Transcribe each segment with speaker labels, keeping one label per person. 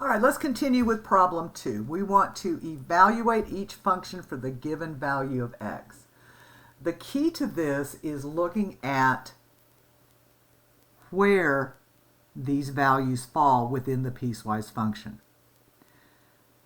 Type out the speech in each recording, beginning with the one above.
Speaker 1: All right, let's continue with problem 2. We want to evaluate each function for the given value of x. The key to this is looking at where these values fall within the piecewise function.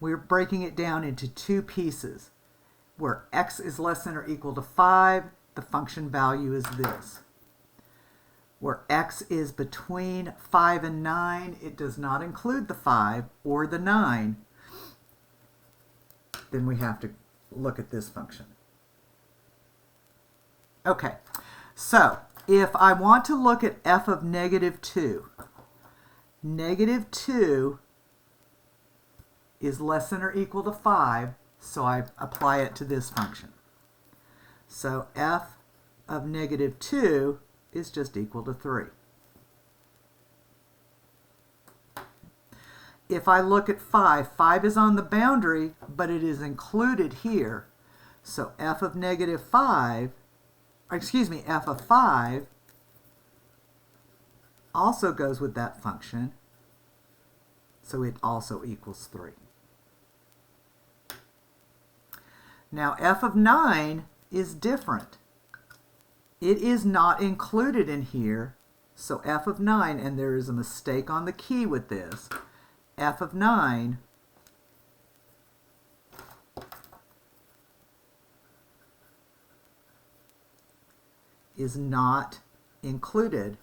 Speaker 1: We're breaking it down into two pieces. Where x is less than or equal to 5, the function value is this. Where x is between 5 and 9, it does not include the 5 or the 9, then we have to look at this function. Okay, so if I want to look at f of negative 2 is less than or equal to 5, so I apply it to this function. So f of negative 2 is just equal to 3. If I look at 5, 5 is on the boundary, but it is included here. So f of negative 5, f of 5 also goes with that function, so it also equals 3. Now f of 9 is different. It is not included in here, so f of 9, and there is a mistake on the key with this, f of 9 is not included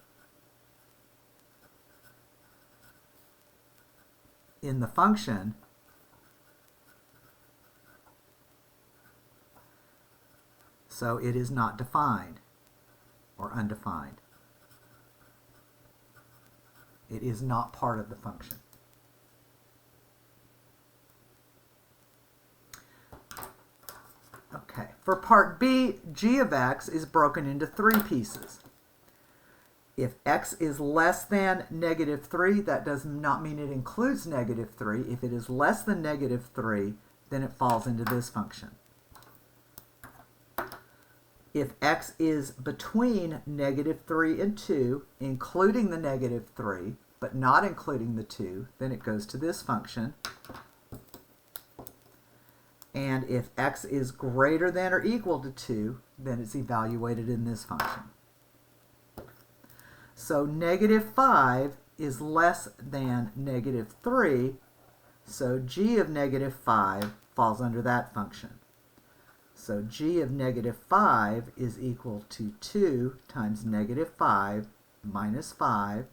Speaker 1: in the function, so it is not defined or undefined. It is not part of the function. Okay, for part B, g of x is broken into three pieces. If x is less than negative 3, that does not mean it includes negative 3. If it is less than negative 3, then it falls into this function. If x is between negative 3 and 2, including the negative 3, but not including the 2, then it goes to this function. And if x is greater than or equal to 2, then it's evaluated in this function. So negative 5 is less than negative 3, so g of negative 5 falls under that function. So g of negative 5 is equal to 2 times negative 5 minus 5.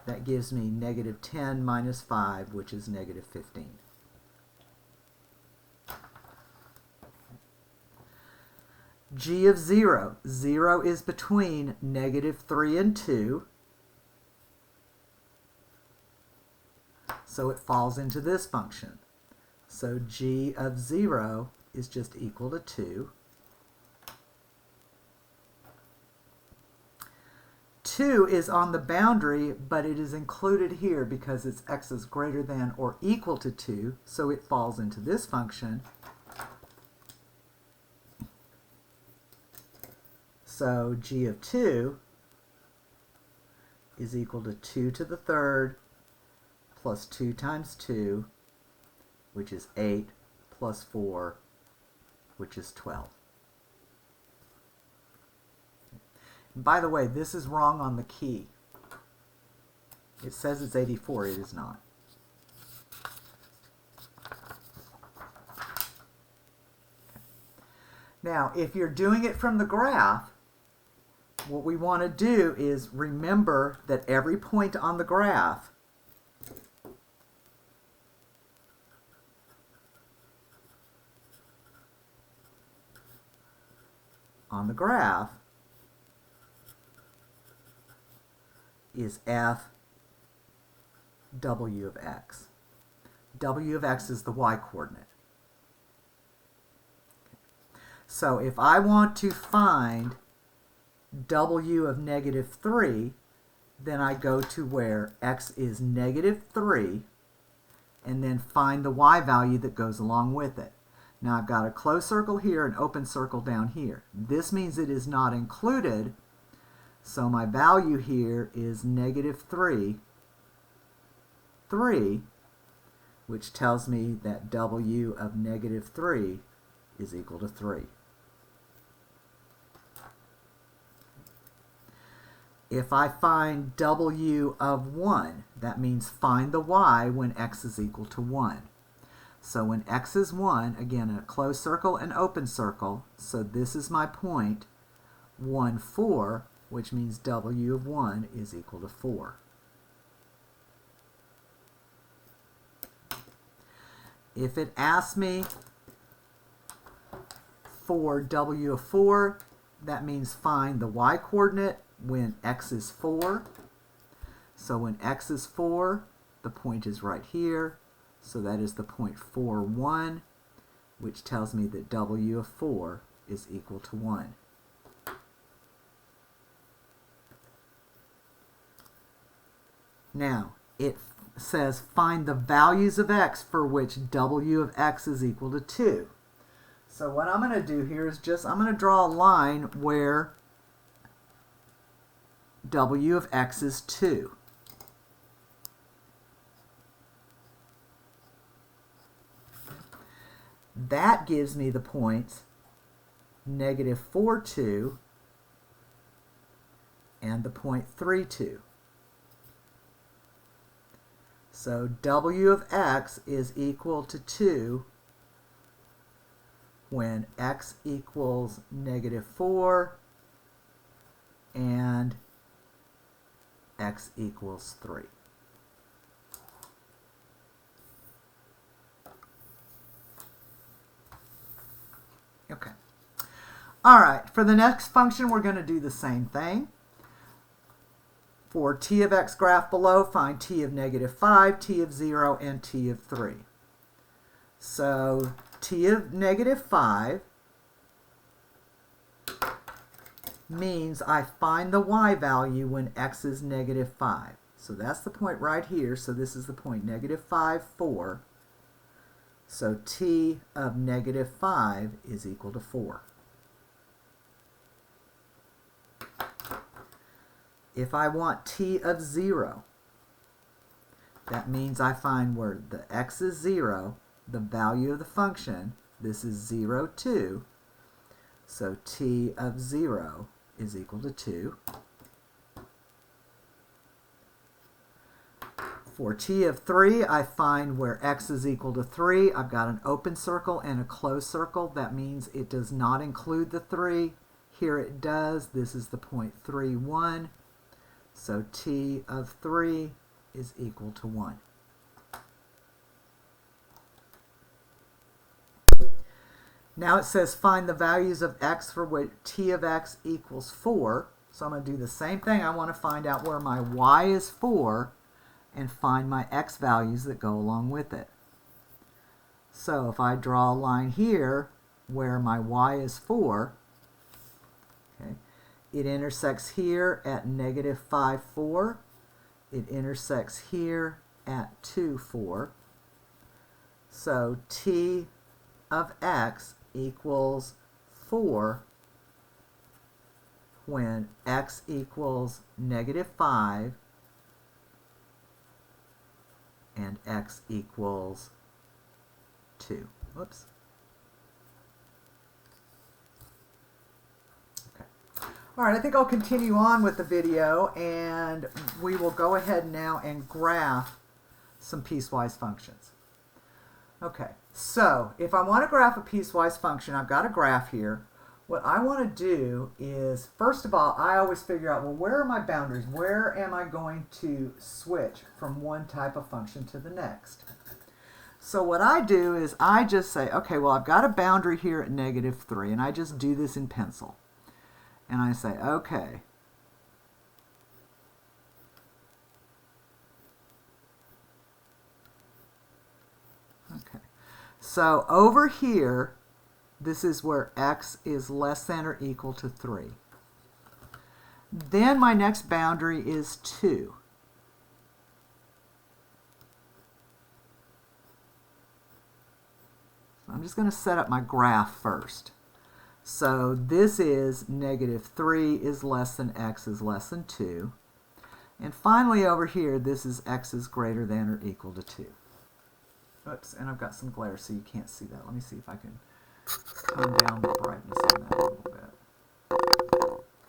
Speaker 1: That gives me negative 10 minus 5, which is negative 15. G of 0. 0 is between negative 3 and 2. So it falls into this function. So g of 0 is just equal to 2. 2 is on the boundary, but it is included here because it's x is greater than or equal to 2, so it falls into this function. So g of 2 is equal to 2 to the third plus 2 times 2, which is 8, plus 4, which is 12. And by the way, this is wrong on the key. It says it's 84, it is not. Now, if you're doing it from the graph, what we want to do is remember that every point on the graph is f w of x. W of x is the y-coordinate. So if I want to find w of negative 3, then I go to where x is negative 3 and then find the y value that goes along with it. Now I've got a closed circle here and open circle down here. This means it is not included, so my value here is negative 3, which tells me that w of negative 3 is equal to 3. If I find w of 1, that means find the y when x is equal to 1. So when x is 1, again, a closed circle and open circle, so this is my point, 1, 4, which means w of 1 is equal to 4. If it asks me for w of 4, that means find the y-coordinate when x is 4. So when x is 4, the point is right here. So that is the point 4, 1, which tells me that w of 4 is equal to 1. Now, it says find the values of x for which w of x is equal to 2. So what I'm going to do here is I'm going to draw a line where w of x is 2. That gives me the points negative 4, 2 and the point 3, 2. So w of x is equal to 2 when x equals negative 4 and x equals 3. Okay. All right, for the next function, we're going to do the same thing. For t of x graph below, find t of negative 5, t of 0, and t of 3. So t of negative 5 means I find the y value when x is negative 5. So that's the point right here. So this is the point negative 5, 4. So t of negative 5 is equal to 4. If I want t of 0, that means I find where the x is 0, the value of the function, this is 0, 2. So t of 0 is equal to 2. For t of 3, I find where x is equal to 3. I've got an open circle and a closed circle. That means it does not include the 3. Here it does. This is the point 3, 1. So t of 3 is equal to 1. Now it says find the values of x for which t of x equals 4. So I'm going to do the same thing. I want to find out where my y is 4 and find my x values that go along with it. So if I draw a line here where my y is 4, okay, it intersects here at negative 5, 4. It intersects here at 2, 4. So t of x equals 4 when x equals negative 5 and x equals 2. Whoops. All right, I think I'll continue on with the video, and we will go ahead now and graph some piecewise functions. Okay, so if I want to graph a piecewise function, I've got a graph here. What I want to do is, first of all, I always figure out, well, where are my boundaries? Where am I going to switch from one type of function to the next? So what I do is I just say, okay, well, I've got a boundary here at negative 3, and I just do this in pencil. And I say, okay, so over here, this is where x is less than or equal to 3. Then my next boundary is 2. So I'm just going to set up my graph first. So this is negative 3 is less than x is less than 2. And finally over here, this is x is greater than or equal to 2. Oops, and I've got some glare so you can't see that. Let me see if I can tone down the brightness on that a little bit.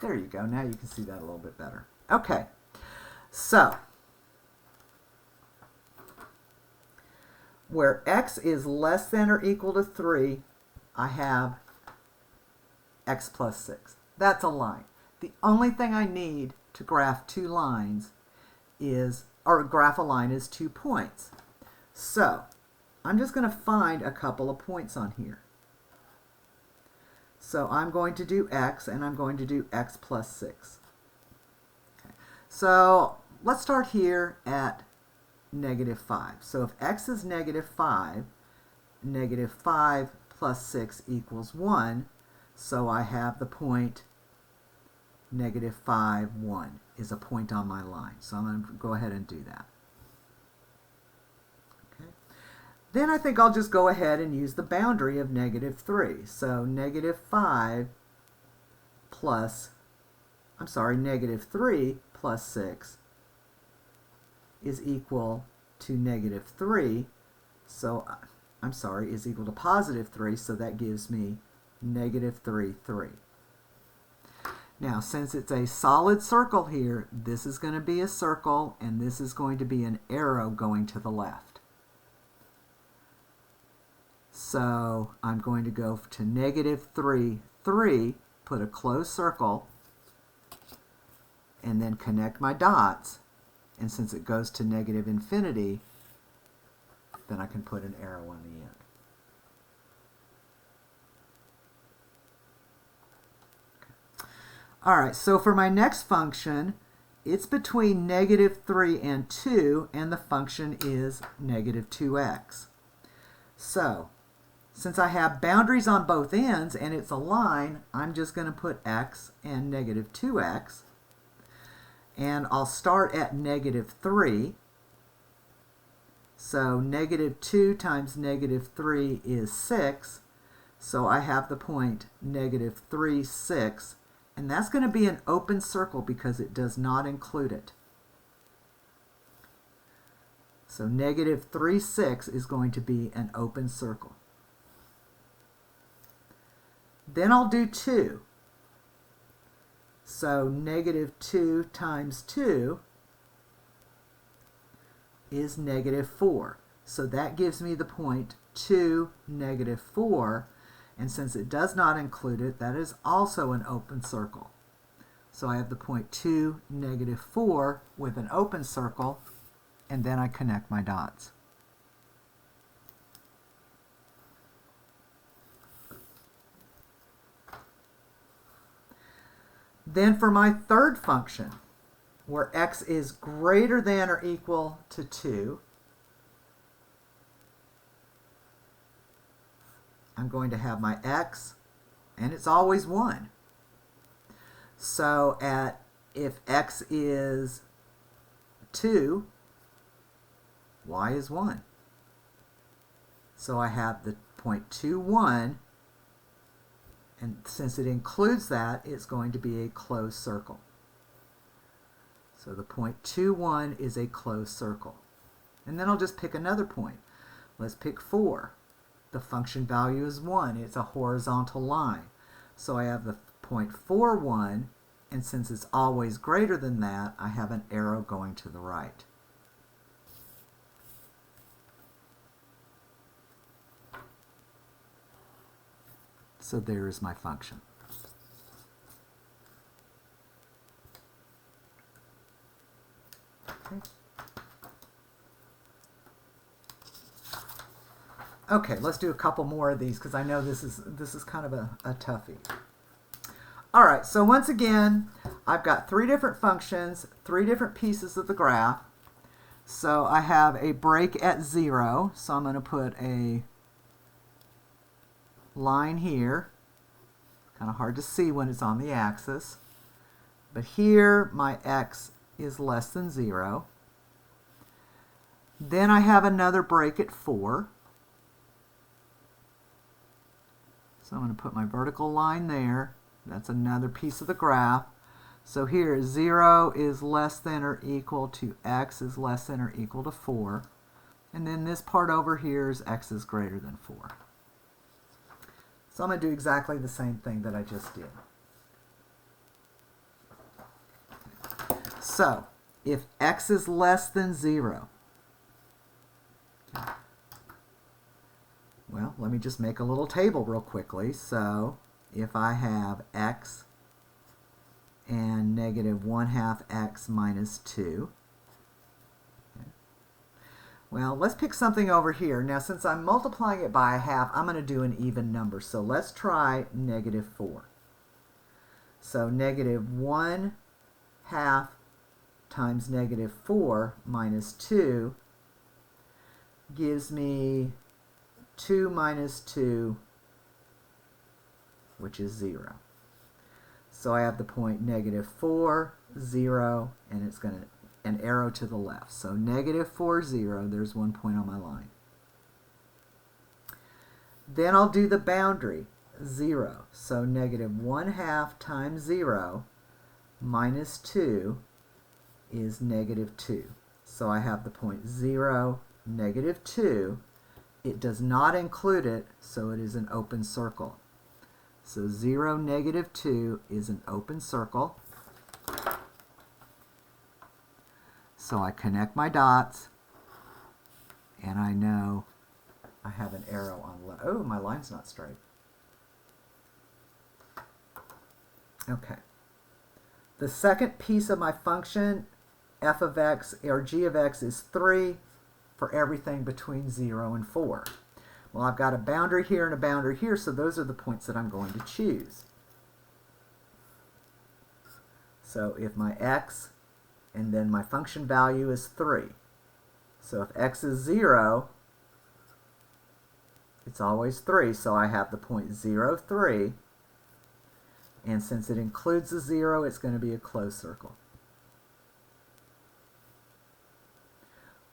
Speaker 1: There you go. Now you can see that a little bit better. Okay, so where x is less than or equal to 3, I have x plus 6. That's a line. The only thing I need to graph two lines is, or graph a line, is 2 points. So I'm just going to find a couple of points on here. So I'm going to do x, and I'm going to do x plus 6. Okay. So let's start here at -5. So if x is -5, -5 plus 6 equals 1. So I have the point -5, 1 is a point on my line. So I'm going to go ahead and do that. Okay. Then I think I'll just go ahead and use the boundary of -3. So -5 plus, -3 plus 6 is equal to -3. So, is equal to +3. So that gives me -3, 3. Now, since it's a solid circle here, this is going to be a circle, and this is going to be an arrow going to the left. So I'm going to go to -3, 3, put a closed circle, and then connect my dots. And since it goes to -infinity, then I can put an arrow on the end. All right, so for my next function, it's between -3 and 2, and the function is -2x. So, since I have boundaries on both ends and it's a line, I'm just going to put x and -2x. And I'll start at -3. So -2 times -3 is 6. So I have the point -3, 6. And that's going to be an open circle because it does not include it. So -3, 6 is going to be an open circle. Then I'll do 2. So -2 times 2 is -4. So that gives me the point 2, -4. And since it does not include it, that is also an open circle. So I have the point 2, -4 with an open circle, and then I connect my dots. Then for my third function, where x is greater than or equal to 2, I'm going to have my x, and it's always 1. So if x is 2, y is 1. So I have the point 2, 1, and since it includes that, it's going to be a closed circle. So the point 2, 1 is a closed circle. And then I'll just pick another point. Let's pick 4. The function value is 1. It's a horizontal line. So I have the point 4, 1, and since it's always greater than that, I have an arrow going to the right. So there is my function. Okay, let's do a couple more of these because I know this is kind of a toughie. All right, so once again, I've got 3 different functions, 3 different pieces of the graph. So I have a break at 0, so I'm going to put a line here. Kind of hard to see when it's on the axis. But here, my x is less than 0. Then I have another break at 4. So I'm going to put my vertical line there. That's another piece of the graph. So here, 0 is less than or equal to x is less than or equal to 4. And then this part over here is x is greater than 4. So I'm going to do exactly the same thing that I just did. So, if x is less than 0, well, let me just make a little table real quickly. So, if I have x and negative 1/2 x minus 2, well, let's pick something over here. Now, since I'm multiplying it by a half, I'm going to do an even number. So let's try negative 4. So negative 1/2 times negative 4 minus 2 gives me 2 minus 2, which is 0. So I have the point negative 4, 0, and it's going to an arrow to the left. So negative 4, 0, there's one point on my line. Then I'll do the boundary, 0. So negative 1/2 times 0 minus 2 is negative 2. So I have the point 0, negative 2. It does not include it, so it is an open circle. So 0, negative 2 is an open circle. So I connect my dots, and I know I have an arrow on left. Oh, my line's not straight. Okay. The second piece of my function, f of x or g of x, is 3 for everything between 0 and 4. Well, I've got a boundary here and a boundary here, so those are the points that I'm going to choose. So if my x and then my function value is 3. So if x is 0, it's always 3. So I have the point 0, 3. And since it includes a 0, it's going to be a closed circle.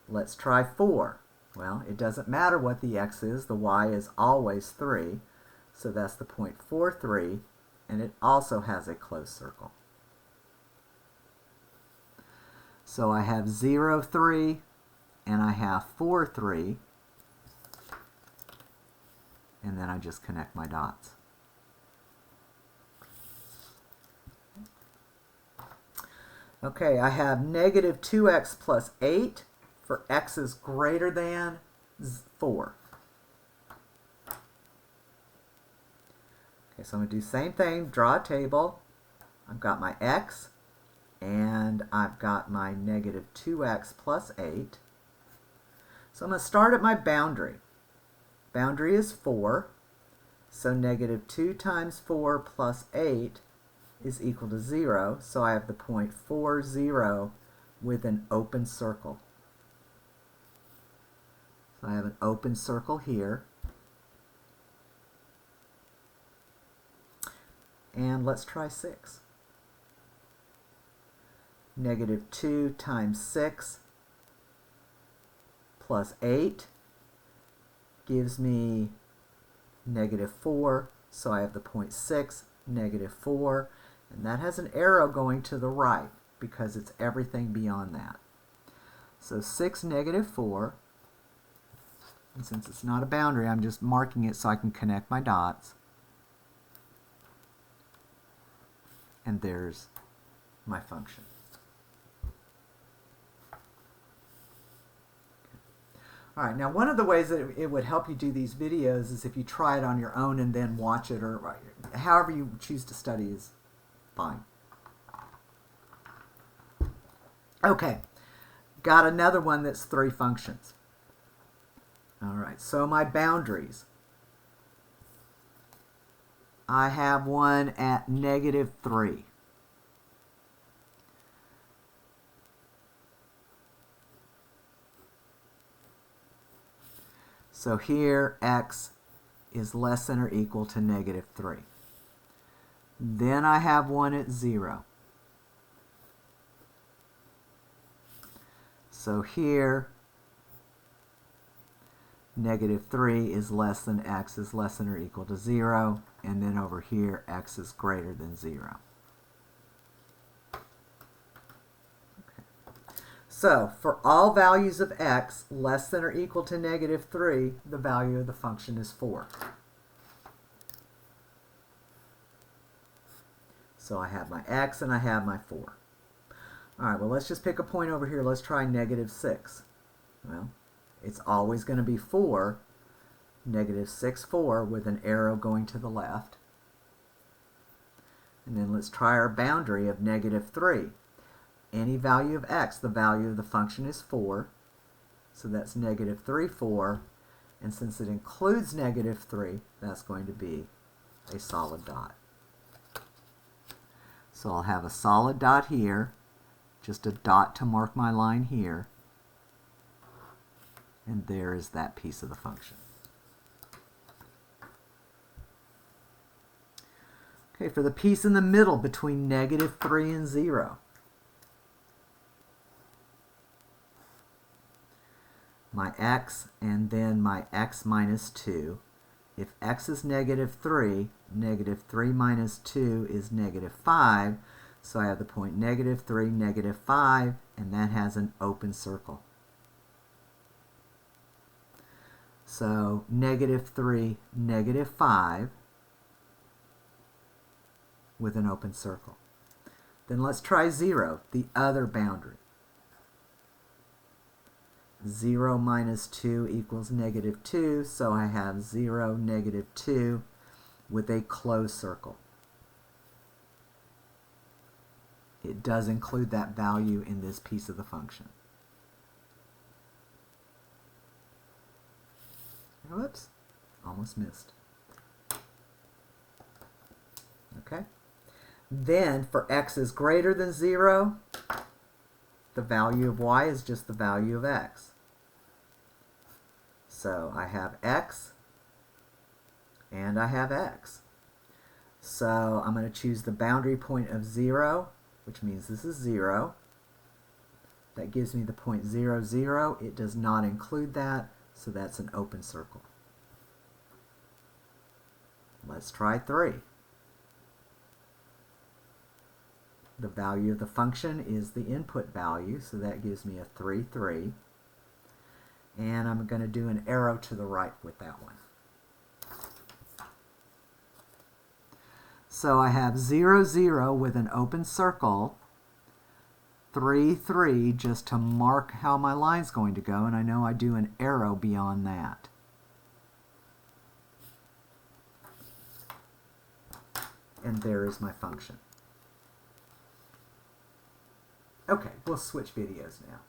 Speaker 1: Let's try 4. Well, it doesn't matter what the x is. The y is always 3. So that's the point 4, 3. And it also has a closed circle. So I have 0, 3, and I have 4, 3, and then I just connect my dots. Okay, I have negative 2x plus 8 for x is greater than 4. Okay, so I'm going to do the same thing, draw a table. I've got my x, and I've got my negative 2x plus 8. So I'm going to start at my boundary. Boundary is 4, so negative 2 times 4 plus 8 is equal to 0, so I have the point 4, 0 with an open circle. So I have an open circle here. And let's try 6. Negative 2 times 6 plus 8 gives me negative 4, so I have the point 6, negative 4, and that has an arrow going to the right because it's everything beyond that. So 6, negative 4, and since it's not a boundary, I'm just marking it so I can connect my dots. And there's my function. All right, now one of the ways that it would help you do these videos is if you try it on your own and then watch it, or however you choose to study is fine. Okay, got another one that's 3 functions. All right, so my boundaries. I have one at negative 3. So here x is less than or equal to negative 3. Then I have one at 0. So here negative 3 is less than x is less than or equal to 0. And then over here x is greater than 0. So, for all values of x less than or equal to negative 3, the value of the function is 4. So I have my x and I have my 4. All right, well, let's just pick a point over here. Let's try negative 6. Well, it's always going to be 4, negative 6, 4, with an arrow going to the left. And then let's try our boundary of negative 3. Any value of x, the value of the function is 4. So that's negative 3, 4. And since it includes negative 3, that's going to be a solid dot. So I'll have a solid dot here, just a dot to mark my line here. And there is that piece of the function. Okay, for the piece in the middle between negative 3 and 0. My x and then my x minus 2. If x is negative 3, negative 3 minus 2 is negative 5. So I have the point negative 3, negative 5, and that has an open circle. So negative 3, negative 5 with an open circle. Then let's try 0, the other boundary. 0 minus 2 equals negative 2, so I have 0, negative 2 with a closed circle. It does include that value in this piece of the function. Whoops, almost missed. Okay. Then for x is greater than 0, the value of y is just the value of x. So I have x and I have x. So I'm going to choose the boundary point of 0, which means this is 0. That gives me the point 0, 0. It does not include that, so that's an open circle. Let's try 3. The value of the function is the input value, so that gives me a 3, 3. And I'm going to do an arrow to the right with that one. So I have 0, 0 with an open circle, 3, 3 just to mark how my line's going to go, and I know I do an arrow beyond that. And there is my function. Okay, we'll switch videos now.